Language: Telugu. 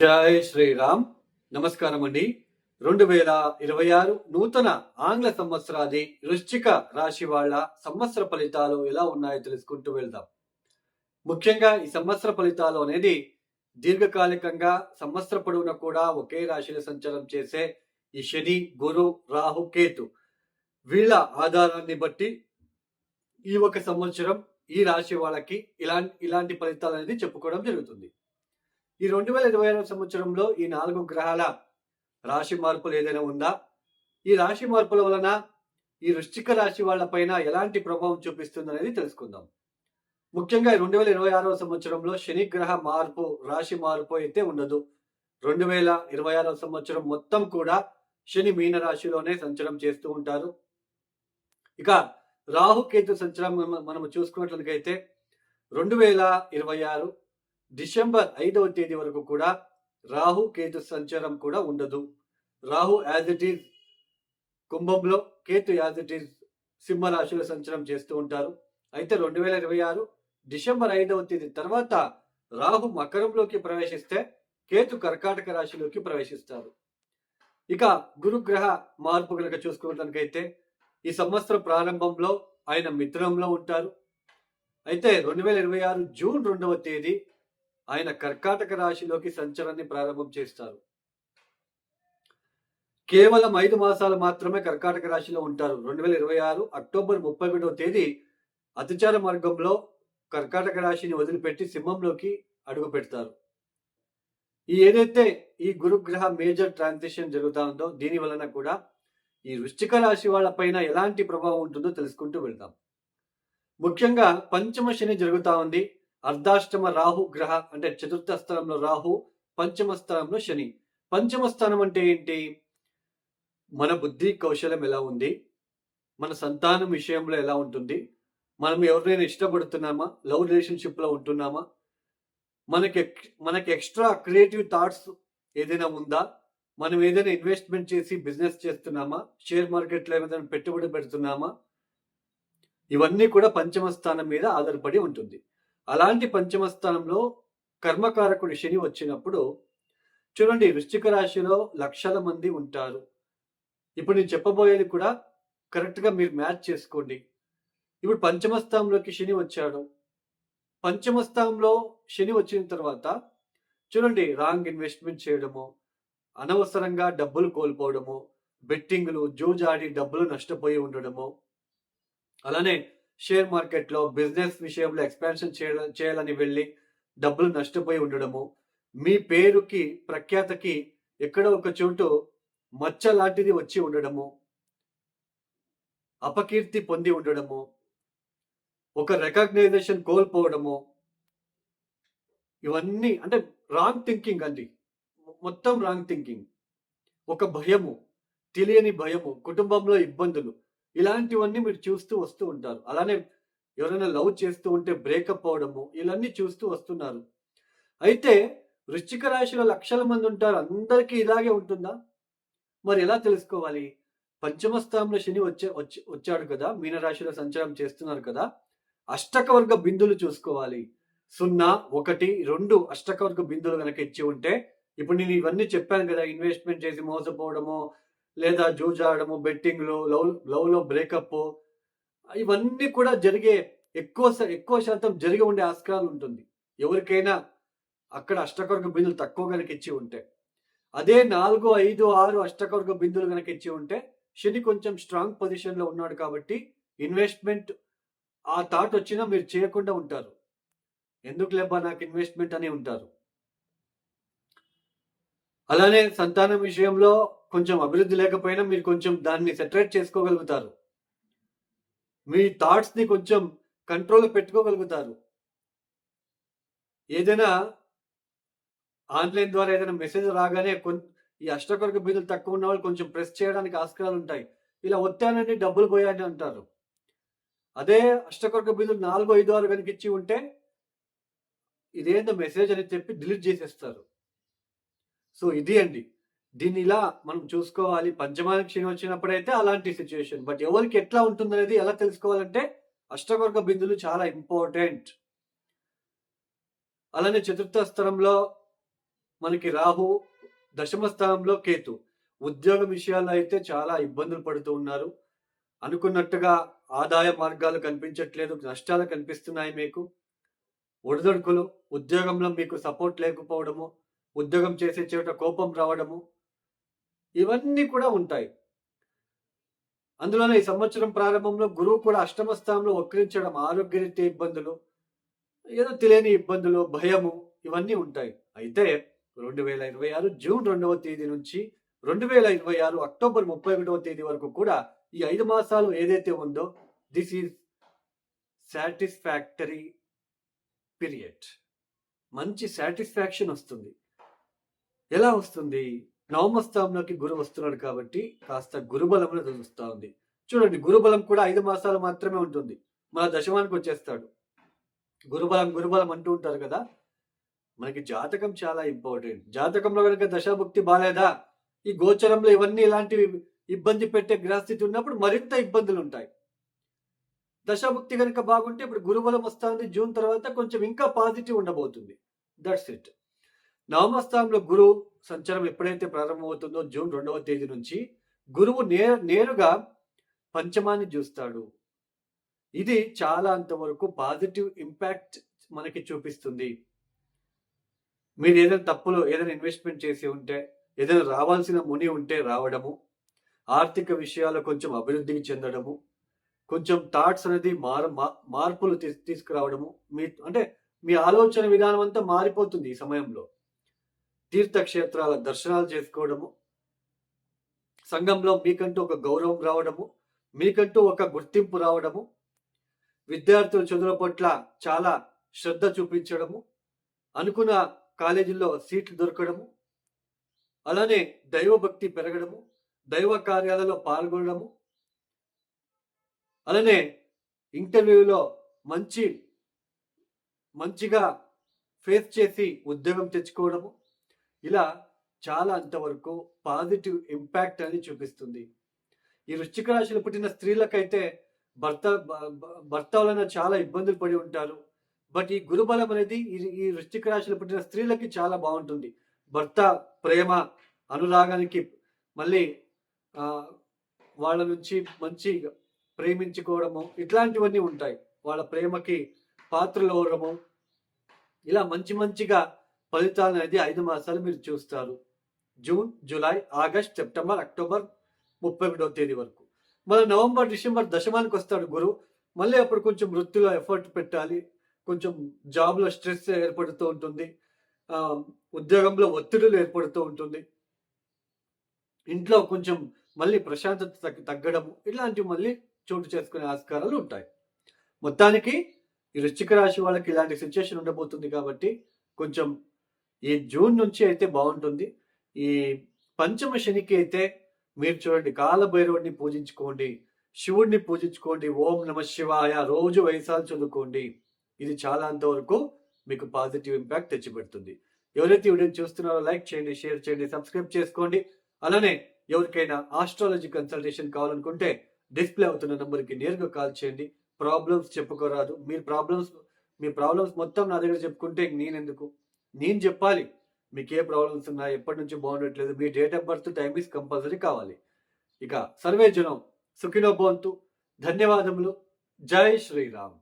జై శ్రీరామ్. నమస్కారం అండి. 2026 నూతన ఆంగ్ల సంవత్సరాది వృశ్చిక రాశి వాళ్ళ సంవత్సర ఫలితాలు ఎలా ఉన్నాయో తెలుసుకుంటూ వెళ్దాం. ముఖ్యంగా ఈ సంవత్సర ఫలితాలు అనేది దీర్ఘకాలికంగా సంవత్సర పొడవునా కూడా ఒకే రాశిలో సంచారం చేసే ఈ శని, గురు, రాహు, కేతు వీళ్ళ ఆధారాన్ని బట్టి ఈ ఒక సంవత్సరం ఈ రాశి వాళ్ళకి ఇలాంటి ఫలితాలు అనేది చెప్పుకోవడం జరుగుతుంది. ఈ 2026 సంవత్సరంలో ఈ 4 గ్రహాల రాశి మార్పులు ఏదైనా ఉందా? ఈ రాశి మార్పుల వలన ఈ వృశ్చిక రాశి వాళ్ళ పైన ఎలాంటి ప్రభావం చూపిస్తుంది అనేది తెలుసుకుందాం. ముఖ్యంగా 2026 సంవత్సరంలో శని గ్రహ మార్పు, రాశి మార్పు అయితే ఉండదు. 2026 సంవత్సరం మొత్తం కూడా శని మీన రాశిలోనే సంచారం చేస్తూ ఉంటారు. ఇక రాహుకేతు సంచారం మనం చూసుకున్నట్లయితే 2026 డిసెంబర్ 5వ తేదీ వరకు కూడా రాహు కేతు సంచారం కూడా ఉండదు. రాహు యాజ్ ఇట్ ఈజ్ కుంభంలో, కేతు యాజ్ ఇట్ ఈజ్ సింహ రాశిలో సంచారం చేస్తూ ఉంటారు. అయితే 2026 డిసెంబర్ 5వ తేదీ తర్వాత రాహు మకరంలోకి ప్రవేశిస్తే కేతు కర్కాటక రాశిలోకి ప్రవేశిస్తారు. ఇక గురుగ్రహ మార్పు కనుక చూసుకున్నట్లయితే ఈ సంవత్సరం ప్రారంభంలో ఆయన మిథునంలో ఉంటారు. అయితే 2026 జూన్ 2వ తేదీ ఆయన కర్కాటక రాశిలోకి సంచారాన్ని ప్రారంభం చేస్తారు. కేవలం 5 మాసాలు మాత్రమే కర్కాటక రాశిలో ఉంటారు. 2026 అక్టోబర్ 31వ తేదీ అతిచార మార్గంలో కర్కాటక రాశిని వదిలిపెట్టి సింహంలోకి అడుగు పెడతారు. ఏదైతే ఈ గురుగ్రహ మేజర్ ట్రాన్సిషన్ జరుగుతా ఉందో దీని వలన కూడా ఈ వృశ్చిక రాశి వాళ్ళ పైన ఎలాంటి ప్రభావం ఉంటుందో తెలుసుకుంటూ వెళ్తాం. ముఖ్యంగా పంచమ శని జరుగుతా ఉంది. అర్ధాష్టమ రాహు గ్రహ అంటే చతుర్థ స్థలంలో రాహు, పంచమ స్థలంలో శని. పంచమ స్థానం అంటే ఏంటి? మన బుద్ధి కౌశలం ఎలా ఉంది, మన సంతానం విషయంలో ఎలా ఉంటుంది, మనం ఎవరినైనా ఇష్టపడుతున్నామా, లవ్ రిలేషన్షిప్ లో ఉంటున్నామా, మనకి ఎక్స్ట్రా క్రియేటివ్ థాట్స్ ఏదైనా ఉందా, మనం ఏదైనా ఇన్వెస్ట్మెంట్ చేసి బిజినెస్ చేస్తున్నామా, షేర్ మార్కెట్లో ఏదైనా పెట్టుబడి పెడుతున్నామా, ఇవన్నీ కూడా పంచమ స్థానం మీద ఆధారపడి ఉంటుంది. అలాంటి పంచమ స్థానంలో కర్మకారకుడు శని వచ్చినప్పుడు చూడండి, వృశ్చిక రాశిలో లక్షల మంది ఉంటారు. ఇప్పుడు నేను చెప్పబోయేది కూడా కరెక్ట్గా మీరు మ్యాచ్ చేసుకోండి. ఇప్పుడు పంచమ స్థానంలోకి శని వచ్చాడు. పంచమ స్థానంలో శని వచ్చిన తర్వాత చూడండి, రాంగ్ ఇన్వెస్ట్మెంట్ చేయడము, అనవసరంగా డబ్బులు కోల్పోవడము, బెట్టింగ్లు, జూజాడి డబ్బులు నష్టపోయి ఉండడము, అలానే షేర్ మార్కెట్లో బిజినెస్ విషయంలో ఎక్స్పాన్షన్ చేయాలని వెళ్ళి డబ్బులు నష్టపోయి ఉండడము, మీ పేరుకి ప్రఖ్యాతకి ఎక్కడో ఒక చోటు మచ్చ లాంటిది వచ్చి ఉండడము, అపకీర్తి పొంది ఉండడము, ఒక రికగ్నైజేషన్ కోల్పోవడము, ఇవన్నీ అంటే రాంగ్ థింకింగ్ అండి. మొత్తం రాంగ్ థింకింగ్. ఒక భయము, తెలియని భయము, కుటుంబంలో ఇబ్బందులు, ఇలాంటివన్నీ మీరు చూస్తూ వస్తూ ఉంటారు. అలానే ఎవరైనా లవ్ చేస్తూ ఉంటే బ్రేకప్ అవడము, ఇవన్నీ చూస్తూ వస్తున్నారు. అయితే వృశ్చిక రాశిలో లక్షల మంది ఉంటారు. అందరికీ ఇలాగే ఉంటుందా? మరి ఎలా తెలుసుకోవాలి? పంచమ స్థానంలో శని వచ్చాడు కదా, మీనరాశిలో సంచారం చేస్తున్నారు కదా, అష్టకవర్గ బిందులు చూసుకోవాలి. 0, 1, 2 అష్టకవర్గ బిందులు కనుక ఇచ్చి ఉంటే, ఇప్పుడు నేను ఇవన్నీ చెప్పాను కదా, ఇన్వెస్ట్మెంట్ చేసి మోసపోవడము, లేదా జూజాడము, బెట్టింగ్లు, లవ్లో బ్రేకప్, ఇవన్నీ కూడా జరిగే ఎక్కువ శాతం జరిగి ఉండే ఆస్కారం ఉంటుంది ఎవరికైనా అక్కడ అష్టకవర్గ బిందులు తక్కువ కనుక ఇచ్చి ఉంటే. అదే 4, 5, 6 అష్టకవర్గ బిందులు కనుక ఇచ్చి ఉంటే శని కొంచెం స్ట్రాంగ్ పొజిషన్లో ఉన్నాడు కాబట్టి ఇన్వెస్ట్మెంట్ ఆ థాట్ వచ్చినా మీరు చేయకుండా ఉంటారు. ఎందుకు లేబ్బా నాకు ఇన్వెస్ట్మెంట్ అని ఉంటారు. అలానే సంతానం విషయంలో కొంచెం అభివృద్ధి లేకపోయినా మీరు కొంచెం దాన్ని సెటరేట్ చేసుకోగలుగుతారు. మీ థాట్స్ని కొంచెం కంట్రోల్లో పెట్టుకోగలుగుతారు. ఏదైనా ఆన్లైన్ ద్వారా ఏదైనా మెసేజ్ రాగానే ఈ అష్టకవర్గ బిందులు తక్కువ ఉన్న వాళ్ళు కొంచెం ప్రెస్ చేయడానికి ఆస్కారాలు ఉంటాయి. ఇలా ఒత్తానండి డబ్బులు పోయాయని అంటారు. అదే అష్టకవర్గ బిందులు 4, 5, 6 కనుక ఇచ్చి ఉంటే ఇదేందో మెసేజ్ అని చెప్పి డిలీట్ చేసేస్తారు. సో ఇది అండి, దీన్ని ఇలా మనం చూసుకోవాలి. పంచమానికి శని వచ్చినప్పుడైతే అలాంటి సిచ్యువేషన్. బట్ ఎవరికి ఎట్లా ఉంటుందనేది ఎలా తెలుసుకోవాలంటే అష్టవర్గ బిందులు చాలా ఇంపార్టెంట్. అలానే చతుర్థ స్థలంలో మనకి రాహు, దశమ స్థానంలో కేతు. ఉద్యోగం విషయాల్లో అయితే చాలా ఇబ్బందులు పడుతూ ఉన్నారు. అనుకున్నట్టుగా ఆదాయ మార్గాలు కనిపించట్లేదు. నష్టాలు కనిపిస్తున్నాయి మీకు. ఒడిదుడుకులు, ఉద్యోగంలో మీకు సపోర్ట్ లేకపోవడము, ఉద్యోగం చేసే చోట కోపం రావడము, ఇవన్నీ కూడా ఉంటాయి. అందులోనే ఈ సంవత్సరం ప్రారంభంలో గురువు కూడా అష్టమ స్థానంలో వక్రించడం, ఆరోగ్యరీత్యా ఇబ్బందులు, ఏదో తెలియని ఇబ్బందులు, భయము, ఇవన్నీ ఉంటాయి. అయితే 2026 జూన్ 2వ తేదీ నుంచి 2026 అక్టోబర్ 31వ తేదీ వరకు కూడా ఈ 5 మాసాలు ఏదైతే ఉందో దిస్ ఈజ్ సాటిస్ఫాక్టరీ పీరియడ్. మంచి సాటిస్ఫాక్షన్ వస్తుంది. ఎలా వస్తుంది? నవమ స్థానంలోకి గురువు వస్తున్నాడు కాబట్టి కాస్త గురుబలం చూస్తూ ఉంది. చూడండి, గురుబలం కూడా 5 మాసాలు మాత్రమే ఉంటుంది. మన దశమానికి వచ్చేస్తాడు. గురుబలం అంటూ ఉంటారు కదా. మనకి జాతకం చాలా ఇంపార్టెంట్. జాతకంలో కనుక దశాభుక్తి బాలేదా, ఈ గోచరంలో ఇవన్నీ ఇలాంటివి ఇబ్బంది పెట్టే గ్రహస్థితి ఉన్నప్పుడు మరింత ఇబ్బందులు ఉంటాయి. దశాభుక్తి కనుక బాగుంటే ఇప్పుడు గురుబలం వస్తుంది. జూన్ తర్వాత కొంచెం ఇంకా పాజిటివ్ ఉండబోతుంది. That's it. నవమ స్థానంలో గురువు సంచారం ఎప్పుడైతే ప్రారంభమవుతుందో జూన్ 2వ తేదీ నుంచి గురువు నేరుగా పంచమాన్ని చూస్తాడు. ఇది చాలా అంతవరకు పాజిటివ్ ఇంపాక్ట్ మనకి చూపిస్తుంది. మీరు ఏదైనా తప్పులు, ఏదైనా ఇన్వెస్ట్మెంట్ చేసి ఉంటే, ఏదైనా రావాల్సిన ముని ఉంటే రావడము, ఆర్థిక విషయాల్లో కొంచెం అభివృద్ధికి చెందడము, కొంచెం థాట్స్ అనేది మార్పులు తీసుకురావడము, మీ ఆలోచన విధానం అంతా మారిపోతుంది ఈ సమయంలో. తీర్థక్షేత్రాల దర్శనాలు చేసుకోవడము, సంఘంలో మీకంటూ ఒక గౌరవం రావడము, మీకంటూ ఒక గుర్తింపు రావడము, విద్యార్థుల చదువుల పట్ల చాలా శ్రద్ధ చూపించడము, అనుకున్న కాలేజీల్లో సీట్లు దొరకడము, అలానే దైవభక్తి పెరగడము, దైవ కార్యాలలో పాల్గొనడము, అలానే ఇంటర్వ్యూలో మంచిగా ఫేస్ చేసి ఉద్యోగం తెచ్చుకోవడము, ఇలా చాలా అంతవరకు పాజిటివ్ ఇంపాక్ట్ అని చూపిస్తుంది. ఈ వృశ్చిక రాశిలో పుట్టిన స్త్రీలకైతే భర్త వలన చాలా ఇబ్బందులు పడి ఉంటారు. బట్ ఈ గురుబలం అనేది ఈ వృశ్చిక రాశిలో పుట్టిన స్త్రీలకి చాలా బాగుంటుంది. భర్త ప్రేమ, అనురాగానికి మళ్ళీ వాళ్ళ నుంచి మంచి ప్రేమించుకోవడము, ఇట్లాంటివన్నీ ఉంటాయి. వాళ్ళ ప్రేమకి పాత్రలు అవ్వడము, ఇలా మంచిగా ఫలితాలు అనేది 5 మాసాలు మీరు చూస్తారు. June, July, August, September, October 31వ తేదీ వరకు. మళ్ళీ నవంబర్, డిసెంబర్ దశమానికి వస్తాడు గురువు. మళ్ళీ అప్పుడు కొంచెం వృత్తిలో ఎఫర్ట్ పెట్టాలి, కొంచెం జాబ్లో స్ట్రెస్ ఏర్పడుతూ ఉంటుంది, ఉద్యోగంలో ఒత్తిడులు ఏర్పడుతూ ఉంటుంది, ఇంట్లో కొంచెం మళ్ళీ ప్రశాంతత తగ్గడము, ఇలాంటివి మళ్ళీ చోటు చేసుకునే ఆస్కారాలు ఉంటాయి. మొత్తానికి ఈ వృశ్చిక రాశి వాళ్ళకి ఇలాంటి సిచ్యుయేషన్ ఉండబోతుంది కాబట్టి కొంచెం ఈ జూన్ నుంచి అయితే బాగుంటుంది. ఈ పంచమ శనికి అయితే మీరు చూడండి, కాలభైరవుడిని పూజించుకోండి, శివుడిని పూజించుకోండి, ఓం నమ శివాయ రోజు వైసాలు చదువుకోండి. ఇది చాలా అంతవరకు మీకు పాజిటివ్ ఇంపాక్ట్ తెచ్చిపెడుతుంది. ఎవరైతే వీడియోని చూస్తున్నారో లైక్ చేయండి, షేర్ చేయండి, సబ్స్క్రైబ్ చేసుకోండి. అలానే ఎవరికైనా ఆస్ట్రాలజీ కన్సల్టేషన్ కావాలనుకుంటే డిస్ప్లే అవుతున్న నంబర్కి నేరుగా కాల్ చేయండి. ప్రాబ్లమ్స్ చెప్పుకోరాదు. మీ ప్రాబ్లమ్స్ మొత్తం నా దగ్గర చెప్పుకుంటే నేను చెప్పాలి మీకు ఏ ప్రాబ్లమ్స్ ఉన్నాయి, ఎప్పటి నుంచి బాగుండట్లేదు, మీ date of birth, timings compulsory కావాలి. ఇక సర్వే జనం సుఖినో భవంతు. ధన్యవాదములు. జై శ్రీరామ్.